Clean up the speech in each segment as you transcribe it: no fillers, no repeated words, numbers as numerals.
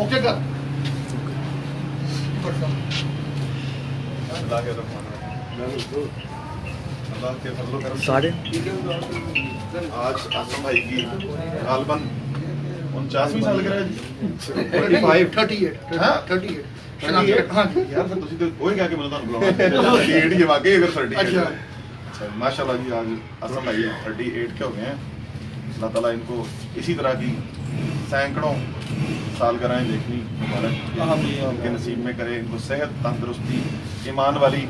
Okay कर अल्लाह के फजल करम साढ़े आज आसम भाई की गालबन 49वीं सालगिरह है 38 हाँ यार फिर ਤੁਸੀਂ ਤੇ ਉਹ ਹੀ ਕਹਿ ਕੇ ਮੈਨੂੰ ਤੁਹਾਨੂੰ ਬੁਲਾਉਣਾ 38 ਹੀ ਵਾਕਈ ਅਗਰ 38 अच्छा माशाल्लाह जी आज आसम भाई 38 के हो गए हैं। अल्लाह ताला इनको इसी तरह की सैकड़ों सालगिरहें देखनी मुबारक इनके नसीब में करे, इनको सेहत तंदुरुस्ती ईमान वाली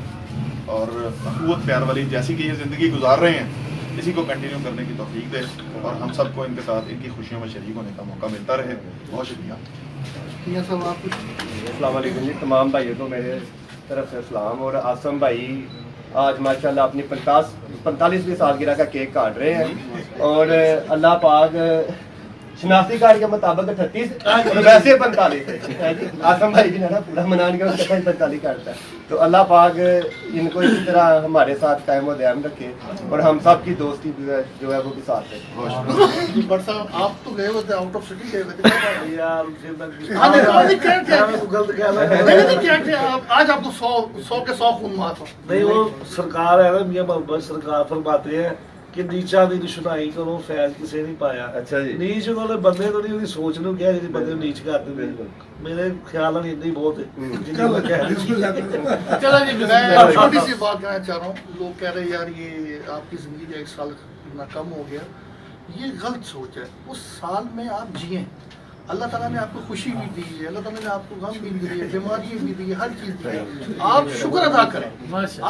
और अखुवत प्यार वाली जैसी कि ये ज़िंदगी गुजार रहे हैं इसी को कंटिन्यू करने की तौफीक दे और हम सबको इनके साथ इनकी खुशियों में शरीक होने का मौका मिलता रहे। बहुत शुक्रिया। अस्सलाम वालेकुम जी, तमाम भाइयों को मेरे तरफ से सलाम। और आसम भाई आज माशाल्लाह अपनी 45वीं सालगिरह का केक काट रहे हैं और अल्लाह पाक शनाख्ती कार्ड के मुताबिक 38 और वैसे 45 है। आसम भाई भी ना पूरा मनाने का 45 काटता है, तो अल्लाह पाक इनको इसी तरह हमारे साथ कायम और दायम रखे और हम सब की दोस्ती जो है वो भी साथ है। बट साहब आप तो गए हुए थे, आउट ऑफ सिटी गए हुए थे क्या आज आपको 100 के 100 खून मार नहीं, वो सरकार है ना मियां मोहम्मद सरकार फरमाते हैं कि नीचा दी दुश्मनाई करो फैज किसे नहीं पाया। अच्छा जी, नीच उन्होंने बंदे तो नहीं उनकी सोच नहीं किया जी बंदे नीच करते थे। मेरे ख्याल में इतनी बहुत है। चलो जी मैं छोटी सी बात कहना चाह रहा हूँ। लोग कह रहे हैं यार ये आपकी जिंदगी का 1 साल इतना कम हो गया, ये गलत सोच है। उस साल में आप जिए, अल्लाह ताला ने आपको खुशी भी दी है, अल्लाह ताला ने आपको गम भी दी है, बीमारी भी दी है, हर चीज़ दी है। आप शुक्र अदा करें,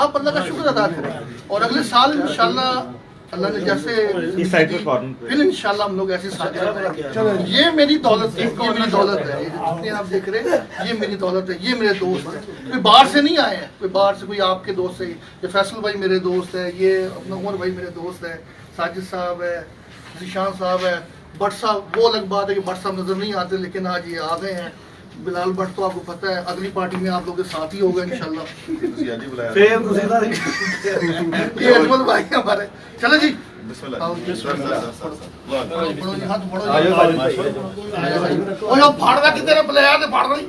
आप अल्लाह का शुक्र अदा करें और अगले साल इंशाल्लाह अल्लाह ने जैसे फिर इंशाल्लाह हम लोग ऐसी सालगिरह करेंगे। ये मेरी दौलत है, ये मेरी दौलत है, ये जितने आप देख रहे हैं ये मेरी दौलत है, ये मेरे दोस्त हैं। कोई बाहर से नहीं आए हैं, कोई बाहर से कोई आपके दोस्त है, ये फैसल भाई मेरे दोस्त है, ये अपना उमर भाई मेरे दोस्त है, साजिद साहब है, जीशान साहब है, भट्ट साहब। वो अलग बात है कि भट्ट साहब नजर नहीं आते लेकिन आज ये आ गए हैं। बिलाल भट्ट तो आपको पता है अगली पार्टी में आप लोग के साथ ही होगा इंशाल्लाह। ये अजमल भाई हमारे। चलो जी बिस्मिल्लाह। फाड़ना कितने ने बुलाया थे फाड़ना नहीं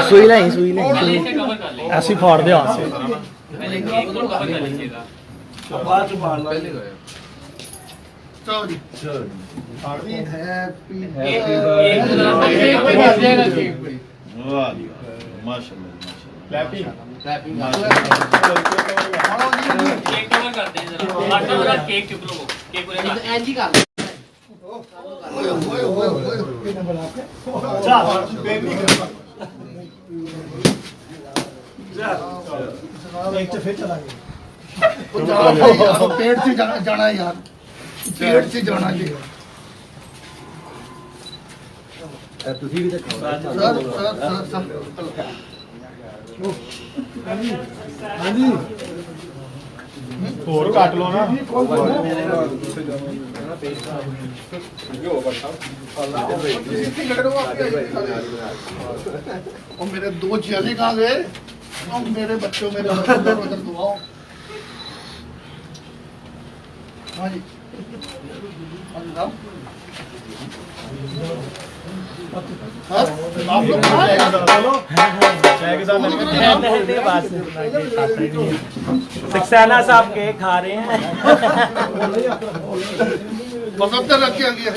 सुई नहीं ऐसी फाड़ दे हाथ से। चलो जी पेट से जाना है यार, पेट से जाना जी। और काट लो ना। और मेरे 2 चेले कहाँ गए? और मेरे बच्चों मेरे उधर दुआओं। हाँ जी आप लोग कहाँ हैं? सक्सेना साहब केक खा रहे हैं। रख के आ गया।